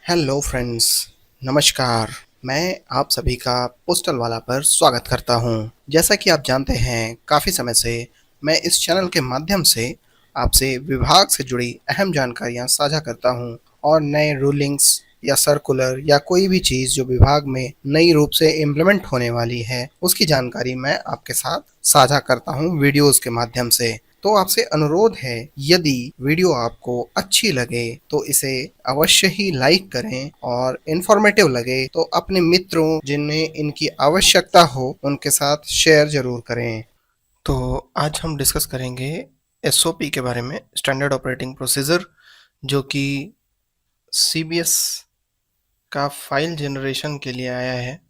Hello friends, नमस्कार। मैं आप सभी का पोस्टल वाला पर स्वागत करता हूं। जैसा कि आप जानते हैं, काफ़ी समय से मैं इस चैनल के माध्यम से आपसे विभाग से जुड़ी अहम जानकारियां साझा करता हूं और नए रूलिंग्स या सर्कुलर या कोई भी चीज़ जो विभाग में नई रूप से इम्प्लीमेंट होने वाली है, उसकी जानकारी मैं आपके साथ साझा करता हूं वीडियोज़ के माध्यम से। तो आपसे अनुरोध है, यदि वीडियो आपको अच्छी लगे तो इसे अवश्य ही लाइक करें और इन्फॉर्मेटिव लगे तो अपने मित्रों जिन्हें इनकी आवश्यकता हो उनके साथ शेयर जरूर करें। तो आज हम डिस्कस करेंगे एसओपी के बारे में, स्टैंडर्ड ऑपरेटिंग प्रोसीजर, जो कि सीबीएस का फाइल जनरेशन के लिए आया है।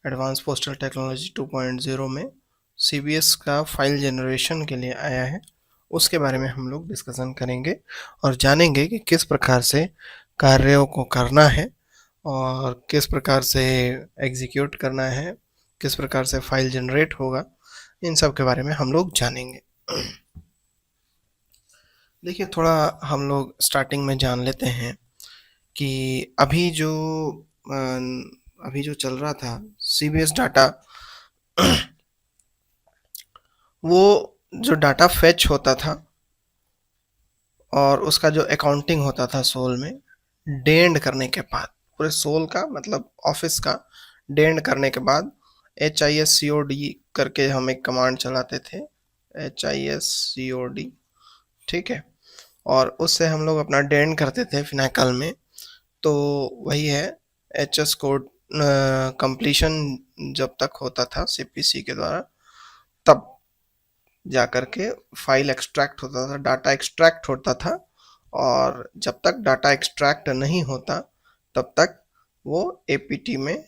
एडवांस पोस्टल टेक्नोलॉजी 2.0 में सीबीएस का फाइल जनरेशन के लिए आया है। उसके बारे में हम लोग डिस्कशन करेंगे और जानेंगे कि किस प्रकार से कार्यों को करना है और किस प्रकार से एग्जीक्यूट करना है, किस प्रकार से फाइल जनरेट होगा, इन सब के बारे में हम लोग जानेंगे। देखिए, थोड़ा हम लोग स्टार्टिंग में जान लेते हैं कि अभी जो चल रहा था सीबीएस डाटा, वो जो डाटा फेच होता था और उसका जो अकाउंटिंग होता था सोल में, डेंड करने के बाद, पूरे सोल का मतलब ऑफिस का डेंड करने के बाद HISCOD करके हम एक कमांड चलाते थे, HISCOD, ठीक है। और उससे हम लोग अपना डेंड करते थे फिनाकल में। तो वही है HS कोड कंप्लीशन जब तक होता था CPC के द्वारा, तब जाकर के फाइल एक्सट्रैक्ट होता था, डाटा एक्सट्रैक्ट होता था। और जब तक डाटा एक्सट्रैक्ट नहीं होता तब तक वो APT में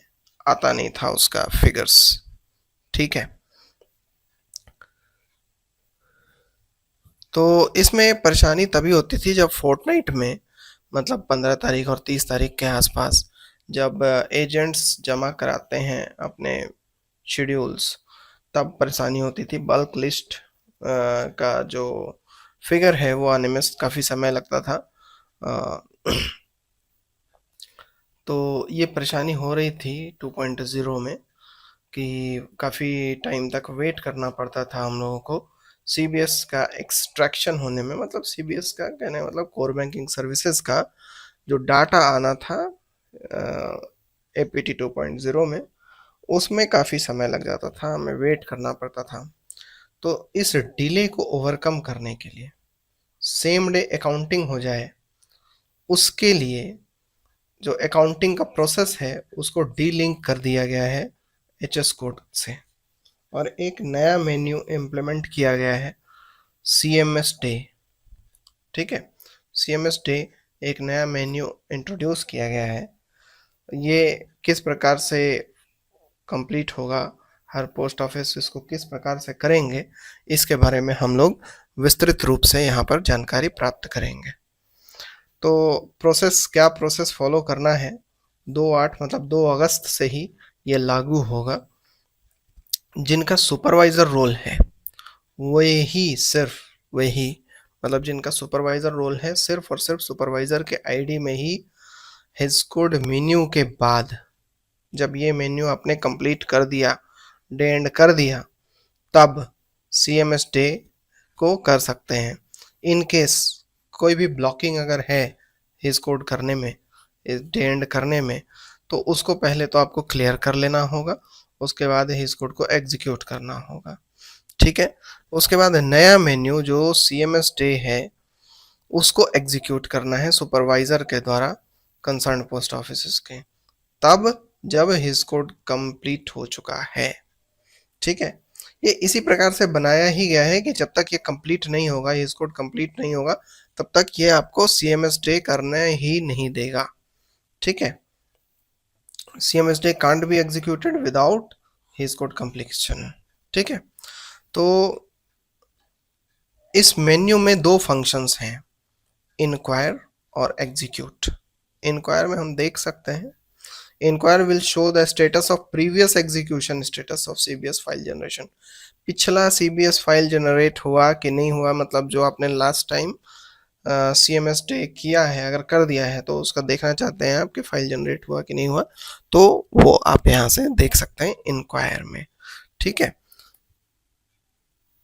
आता नहीं था उसका फिगर्स, ठीक है। तो इसमें परेशानी तभी होती थी जब फोर्टनाइट में, मतलब 15 तारीख और 30 तारीख के आसपास, जब एजेंट्स जमा कराते हैं अपने शेड्यूल्स, तब परेशानी होती थी। बल्क लिस्ट का जो फिगर है वो आने में काफ़ी समय लगता था। तो ये परेशानी हो रही थी 2.0 में कि काफ़ी टाइम तक वेट करना पड़ता था हम लोगों को सीबीएस का एक्सट्रैक्शन होने में। मतलब सीबीएस का कहने का मतलब कोर बैंकिंग सर्विसेज का जो डाटा आना था APT 2.0 में, उसमें काफ़ी समय लग जाता था, हमें वेट करना पड़ता था। तो इस डिले को ओवरकम करने के लिए, सेम डे अकाउंटिंग हो जाए, उसके लिए जो अकाउंटिंग का प्रोसेस है उसको डीलिंक कर दिया गया है HS कोड से, और एक नया मेन्यू इम्प्लीमेंट किया गया है, CMS डे, ठीक है। CMS डे एक नया मेन्यू इंट्रोड्यूस किया गया है। ये किस प्रकार से कंप्लीट होगा, हर पोस्ट ऑफिस इसको किस प्रकार से करेंगे, इसके बारे में हम लोग विस्तृत रूप से यहाँ पर जानकारी प्राप्त करेंगे। तो प्रोसेस फॉलो करना है, 2/8 मतलब 2 अगस्त से ही ये लागू होगा। जिनका सुपरवाइजर रोल है वही मतलब जिनका सुपरवाइजर रोल है, सिर्फ और सिर्फ सुपरवाइजर के आईडी में ही हिज कोड मेन्यू के बाद, जब ये मेन्यू आपने कंप्लीट कर दिया, डेंड कर दिया, तब CMS डे को कर सकते हैं। इन केस कोई भी ब्लॉकिंग अगर है हिज कोड करने में, डेंड करने में, तो उसको पहले तो आपको क्लियर कर लेना होगा, उसके बाद हिज कोड को एग्जीक्यूट करना होगा, ठीक है। उसके बाद नया मेन्यू जो CMS डे है उसको एग्जीक्यूट करना है सुपरवाइजर के द्वारा कंसर्न पोस्ट ऑफिस के, तब जब हिज कोड कंप्लीट हो चुका है, ठीक है। ये इसी प्रकार से बनाया ही गया है कि जब तक ये कंप्लीट नहीं होगा, हिज कोड कंप्लीट नहीं होगा, तब तक ये आपको CMS डे करने ही नहीं देगा, ठीक है। CMS day can't be executed without his code completion, ठीक है। तो इस मेन्यू में 2 फंक्शंस हैं, इंक्वायर और एग्जीक्यूट। इंक्वायर में हम देख सकते हैं, inquire will show the status of previous execution status of CBS file generation. पिछला CBS फाइल जनरेट हुआ कि नहीं हुआ, मतलब जो आपने लास्ट टाइम CMS डे किया है, अगर कर दिया है तो उसका देखना चाहते हैं आप कि फाइल जनरेट हुआ कि नहीं हुआ, तो वो आप यहाँ से देख सकते हैं इंक्वायर में। ठीक है,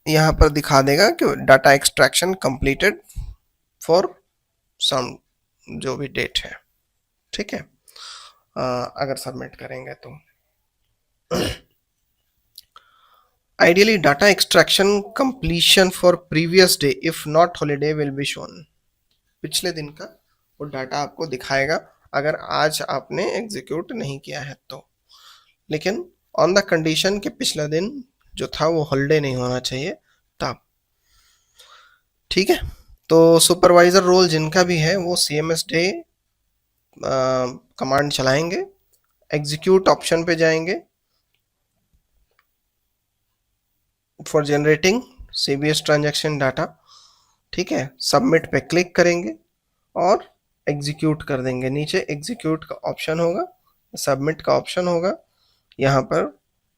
यहाँ पर दिखा देगा कि data extraction completed for some जो भी डेट है। ठीक है, अगर सबमिट करेंगे तो ideally data extraction completion for previous day if not holiday will be shown. पिछले दिन का वो डाटा आपको दिखाएगा अगर आज आपने एग्जीक्यूट नहीं किया है तो, लेकिन ऑन द कंडीशन कि पिछला दिन जो था वो हॉलीडे नहीं होना चाहिए तब। ठीक है, तो सुपरवाइजर रोल जिनका भी है वो CMS डे कमांड चलाएंगे, एग्जीक्यूट ऑप्शन पे जाएंगे for generating CBS transaction data. ठीक है, सबमिट पे क्लिक करेंगे और एग्जीक्यूट कर देंगे। नीचे एग्जीक्यूट का ऑप्शन होगा, सबमिट का ऑप्शन होगा। यहाँ पर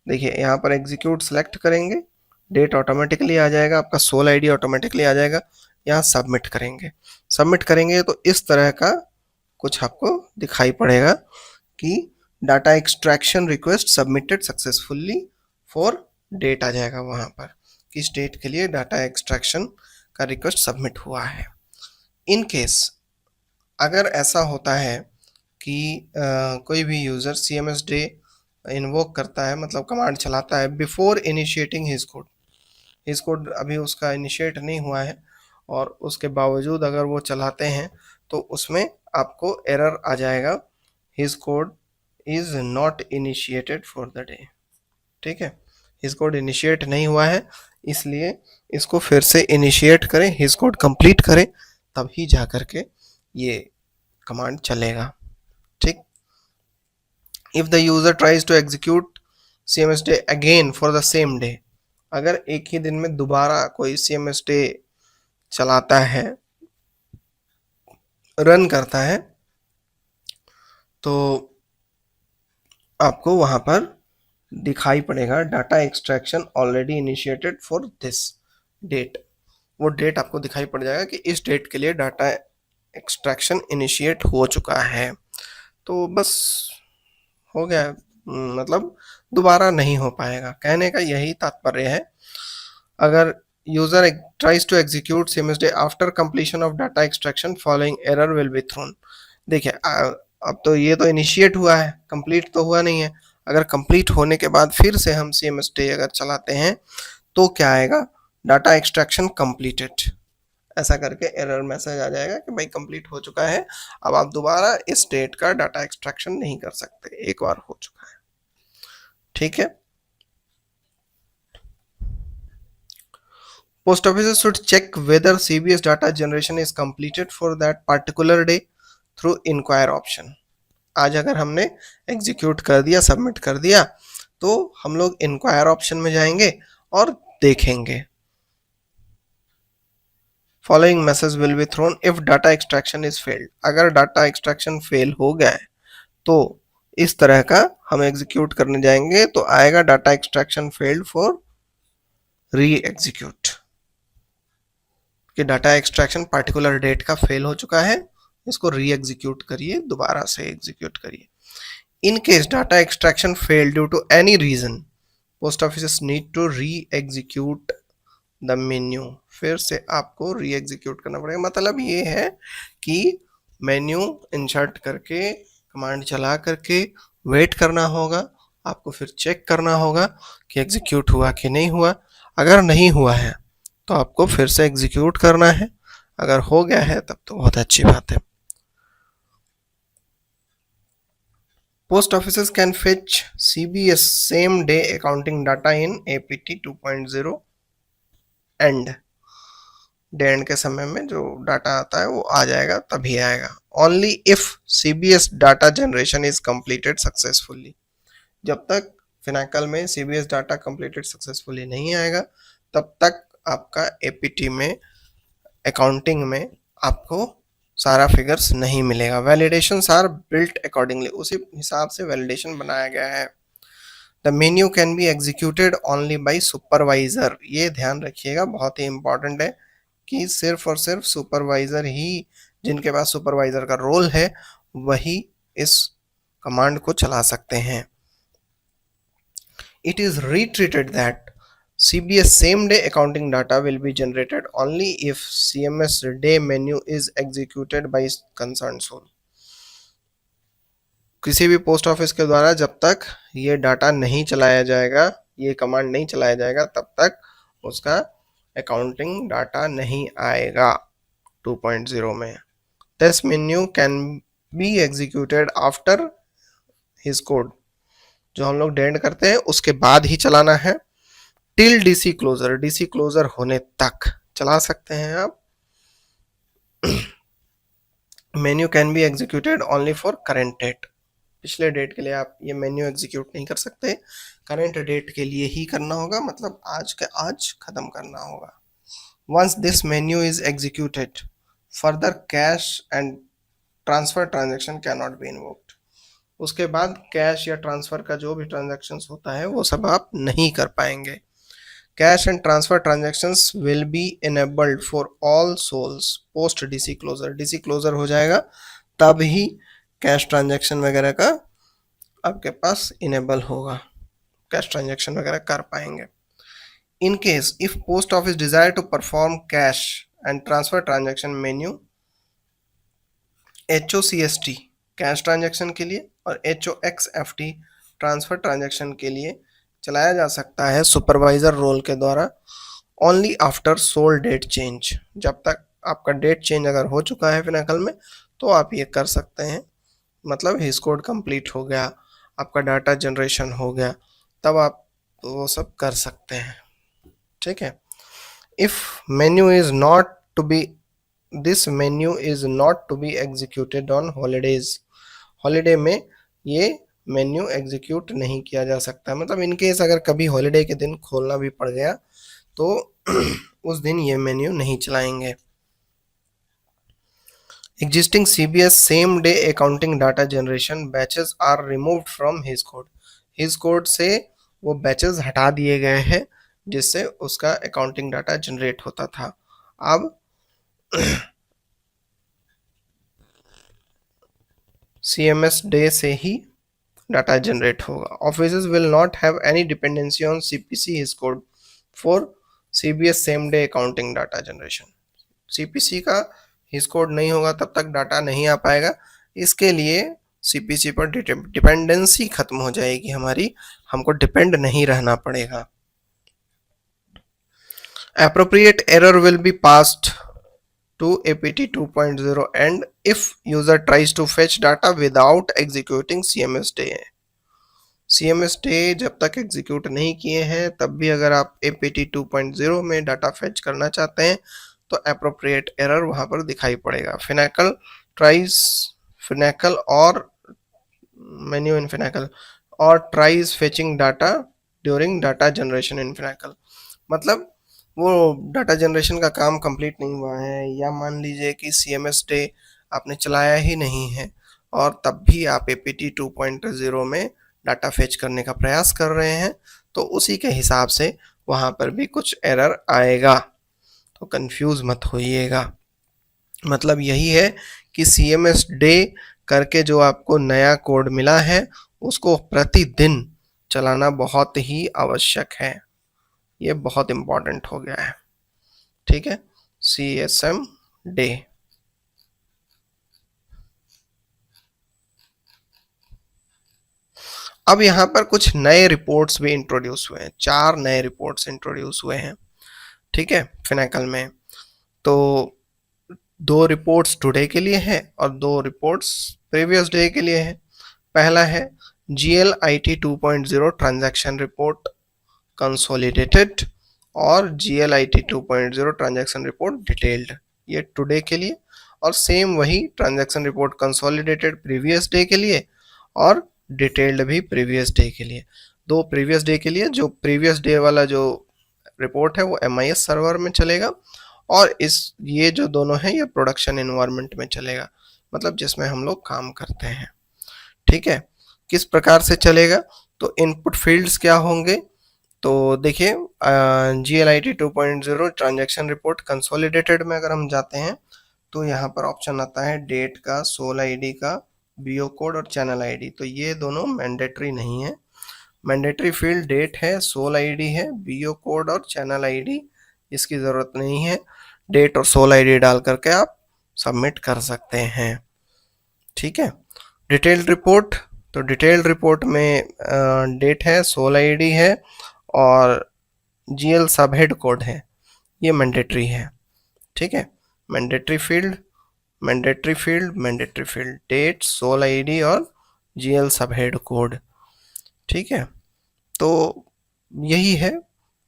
देखिए, यहाँ पर एग्जीक्यूट सेलेक्ट करेंगे, डेट ऑटोमेटिकली आ जाएगा, आपका सोल आईडी ऑटोमेटिकली आ जाएगा। यहाँ सबमिट करेंगे, सबमिट करेंगे तो इस तरह का कुछ आपको दिखाई पड़ेगा कि data extraction request submitted successfully for date आ जाएगा वहाँ पर, किस डेट के लिए डाटा एक्सट्रैक्शन का रिक्वेस्ट सबमिट हुआ है। इन केस अगर ऐसा होता है कि कोई भी यूज़र CMS डे इन्वोक करता है, मतलब कमांड चलाता है बिफोर इनिशिएटिंग हिज कोड अभी उसका इनिशिएट नहीं हुआ है और उसके बावजूद अगर वो चलाते हैं तो उसमें आपको एरर आ जाएगा, his code is not initiated for the day. ठीक है, हिज कोड इनिशिएट नहीं हुआ है, इसलिए इसको फिर से इनिशिएट करें, हिज कोड कंप्लीट करें, तभी जा करके ये कमांड चलेगा। ठीक, if the user tries to execute CMS day again for the same day, अगर एक ही दिन में दोबारा कोई CMS डे चलाता है, रन करता है, तो आपको वहां पर दिखाई पड़ेगा data extraction already initiated for this date. वो डेट आपको दिखाई पड़ जाएगा कि इस डेट के लिए डाटा एक्सट्रैक्शन इनिशिएट हो चुका है। तो बस हो गया, मतलब दोबारा नहीं हो पाएगा, कहने का यही तात्पर्य है। अगर user tries to execute CMS day after completion of data extraction following error will be thrown. देखिए, अब तो ये तो इनिशिएट हुआ है, कंप्लीट तो हुआ नहीं है। अगर कंप्लीट होने के बाद फिर से हम CMS डे अगर चलाते हैं तो क्या आएगा, डाटा एक्सट्रैक्शन कंप्लीटेड, ऐसा करके एरर मैसेज आ जाएगा कि भाई कंप्लीट हो चुका है, अब आप दोबारा इस डेट का डाटा एक्सट्रैक्शन नहीं कर सकते, एक बार हो चुका है। ठीक है, post office should check whether CBS data generation is completed for that particular day through inquire option. आज अगर हमने एग्जीक्यूट कर दिया, सबमिट कर दिया, तो हम लोग इंक्वायर ऑप्शन में जाएंगे और देखेंगे following message will be throne if data extraction is failed. अगर डाटा एक्सट्रैक्शन फेल हो गया है तो इस तरह का हम एग्जीक्यूट करने जाएंगे तो आएगा डाटा एक्सट्रैक्शन फेल्ड फॉर री एग्जीक्यूट, कि डाटा एक्सट्रैक्शन पर्टिकुलर डेट का फेल हो चुका है, इसको री एग्जीक्यूट करिए, दोबारा से एग्जीक्यूट करिए। In case data extraction fail due to any reason, post office need to re execute the menu. फिर से आपको री एग्जीक्यूट करना पड़ेगा, मतलब ये है कि मेन्यू इंसर्ट करके कमांड चला करके वेट करना होगा, आपको फिर चेक करना होगा कि एग्जीक्यूट हुआ कि नहीं हुआ। अगर नहीं हुआ है तो आपको फिर से एग्जीक्यूट करना है, अगर हो गया है तब तो बहुत अच्छी बात है। Post offices can fetch CBS same day accounting data in APT 2.0 and day and के समय में जो डाटा आता है वो आ जाएगा, तभी आएगा। Only if CBS data generation is completed successfully. जब तक फिनाकल में CBS डाटा कंप्लीटेड सक्सेसफुली नहीं आएगा तब तक आपका APT में अकाउंटिंग में आपको सारा फिगर्स नहीं मिलेगा। वैलिडेशंस आर बिल्ट अकॉर्डिंगली, उसी हिसाब से वैलिडेशन बनाया गया है। The menu can be executed only by supervisor, ये ध्यान रखिएगा, बहुत ही इंपॉर्टेंट है कि सिर्फ और सिर्फ सुपरवाइजर ही, जिनके पास सुपरवाइजर का रोल है, वही इस कमांड को चला सकते हैं। It is retreated that CBS same day accounting data will be generated only if CMS day menu is executed by concerned soul. किसी भी पोस्ट ऑफिस के द्वारा जब तक ये डाटा नहीं चलाया जाएगा, ये कमांड नहीं चलाया जाएगा, तब तक उसका अकाउंटिंग डाटा नहीं आएगा 2.0 में। This menu can be executed after his code, जो हम लोग डेंड करते हैं उसके बाद ही चलाना है। Till DC closure, DC closure होने तक चला सकते हैं आप। Menu can be executed only for current date, पिछले डेट के लिए आप ये मेन्यू एग्जीक्यूट नहीं कर सकते, करेंट डेट के लिए ही करना होगा, मतलब आज के आज खत्म करना होगा। Once this menu is executed, further cash and transfer transaction can not be invoked. उसके बाद कैश या ट्रांसफर का जो भी ट्रांजेक्शन्स होता है वो सब आप नहीं कर पाएंगे। Cash and transfer transactions will be enabled for all SOLs post DC closure, DC closure हो जाएगा तब ही कैश ट्रांजेक्शन वगैरह का आपके पास इनेबल होगा, कैश ट्रांजेक्शन वगैरह कर पाएंगे। In case if post office desire to perform cash and transfer transaction menu HOCST cash transaction के लिए और HOXFT ट्रांसफर ट्रांजेक्शन के लिए चलाया जा सकता है सुपरवाइजर रोल के द्वारा only after SOL date change. जब तक आपका डेट चेंज अगर हो चुका है फिनाकल में तो आप ये कर सकते हैं, मतलब हिज कोड कंप्लीट हो गया, आपका डाटा जनरेशन हो गया, तब आप वो सब कर सकते हैं। ठीक है। If menu is not to be, this menu is not to be executed on holidays, holiday में ये मेन्यू एग्जीक्यूट नहीं किया जा सकता, मतलब इनकेस अगर कभी हॉलीडे के दिन खोलना भी पड़ गया तो उस दिन ये मेन्यू नहीं चलाएंगे। Existing CBS same day accounting data generation batches are removed from his code, his code से वो batches हटा दिए गए हैं जिससे उसका accounting data generate होता था। अब CMS day से ही डाटा जनरेट होगा। Offices will not have any dependency on CPC his code for CBS same day accounting data generation. CPC का हिज कोड नहीं होगा तब तक डाटा नहीं आ पाएगा, इसके लिए CPC पर डिपेंडेंसी खत्म हो जाएगी हमारी, हमको डिपेंड नहीं रहना पड़ेगा। Appropriate error will be passed to APT 2.0 and if user tries to fetch data without executing CMS day, CMS day जब तक एग्जीक्यूट नहीं किए हैं तब भी अगर आप APT 2.0 में डाटा फेच करना चाहते हैं तो अप्रोप्रिएट एरर वहां पर दिखाई पड़ेगा। फिनाकल ट्राइज, फिनाकल और मेन्यू इन फिनाकल और tries fetching data during data generation in Finacle, मतलब वो डाटा जनरेशन का काम कंप्लीट नहीं हुआ है या मान लीजिए कि CMS डे आपने चलाया ही नहीं है और तब भी आप APT 2.0 में डाटा फेच करने का प्रयास कर रहे हैं तो उसी के हिसाब से वहाँ पर भी कुछ एरर आएगा, तो कंफ्यूज मत होइएगा। मतलब यही है कि CMS डे करके जो आपको नया कोड मिला है उसको प्रतिदिन चलाना बहुत ही आवश्यक है, ये बहुत इंपॉर्टेंट हो गया है। ठीक है, CSM डे। अब यहाँ पर कुछ नए रिपोर्ट्स भी इंट्रोड्यूस हुए हैं, 4 नए रिपोर्ट्स इंट्रोड्यूस हुए हैं। ठीक है, फिनाकल में तो 2 रिपोर्ट्स टुडे के लिए है और 2 रिपोर्ट्स प्रीवियस डे के लिए है। पहला है GLIT 2.0 ट्रांजैक्शन रिपोर्ट कंसोलिडेटेड और GLIT 2.0 ट्रांजैक्शन रिपोर्ट डिटेल्ड, ये टुडे के लिए, और सेम वही transaction report consolidated previous day के लिए और डिटेल्ड भी प्रीवियस डे के लिए। 2 प्रीवियस डे के लिए, जो प्रीवियस डे वाला जो रिपोर्ट है वो MIS सर्वर में चलेगा और ये जो दोनों हैं ये प्रोडक्शन एनवायरनमेंट में चलेगा, मतलब जिसमें हम लोग काम करते हैं। ठीक है, किस प्रकार से चलेगा, तो इनपुट फील्ड्स क्या होंगे, तो देखिए GLIT 2.0 ट्रांजैक्शन रिपोर्ट कंसोलिडेटेड में अगर हम जाते हैं तो यहाँ पर ऑप्शन आता है डेट का, सोल आईडी का, बीओ कोड और चैनल आईडी। तो ये दोनों मैंडेटरी नहीं है। मैंडेटरी फील्ड डेट है, सोल आईडी है, बीओ कोड और चैनल आईडी इसकी ज़रूरत नहीं है। डेट और सोल आईडी डाल करके आप सबमिट कर सकते हैं। ठीक है। डिटेल्ड रिपोर्ट, तो डिटेल्ड रिपोर्ट में डेट है, सोल आईडी है और जीएल सब हेड कोड है, ये मैंडेटरी है। ठीक है। Mandatory field, mandatory field, mandatory field, date, SOL ID और जीएल सब हेड कोड। ठीक है। तो यही है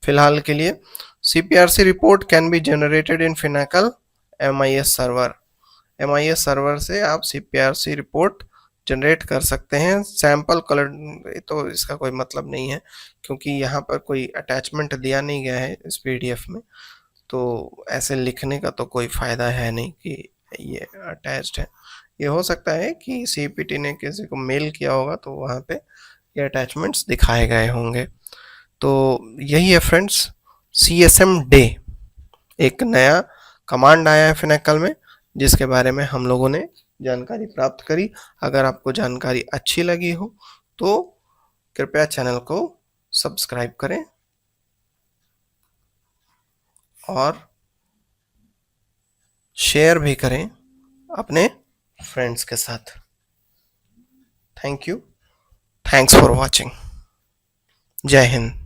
फिलहाल के लिए। CPRC report can be generated in Finacle MIS server. MIS server से आप CPRC रिपोर्ट जनरेट कर सकते हैं। सैम्पल कलर तो इसका कोई मतलब नहीं है क्योंकि यहाँ पर कोई अटैचमेंट दिया नहीं गया है इस PDF में, तो ऐसे लिखने का तो कोई फ़ायदा है नहीं कि ये अटैच्ड है। ये हो सकता है कि CPT ने किसी को मेल किया होगा तो वहाँ पे ये अटैचमेंट्स दिखाए गए होंगे। तो यही है फ्रेंड्स, CSM डे एक नया कमांड आया है फिनाकल में जिसके बारे में हम लोगों ने जानकारी प्राप्त करी। अगर आपको जानकारी अच्छी लगी हो तो कृपया चैनल को सब्सक्राइब करें और शेयर भी करें अपने फ्रेंड्स के साथ। Thank you, thanks for watching. जय हिंद।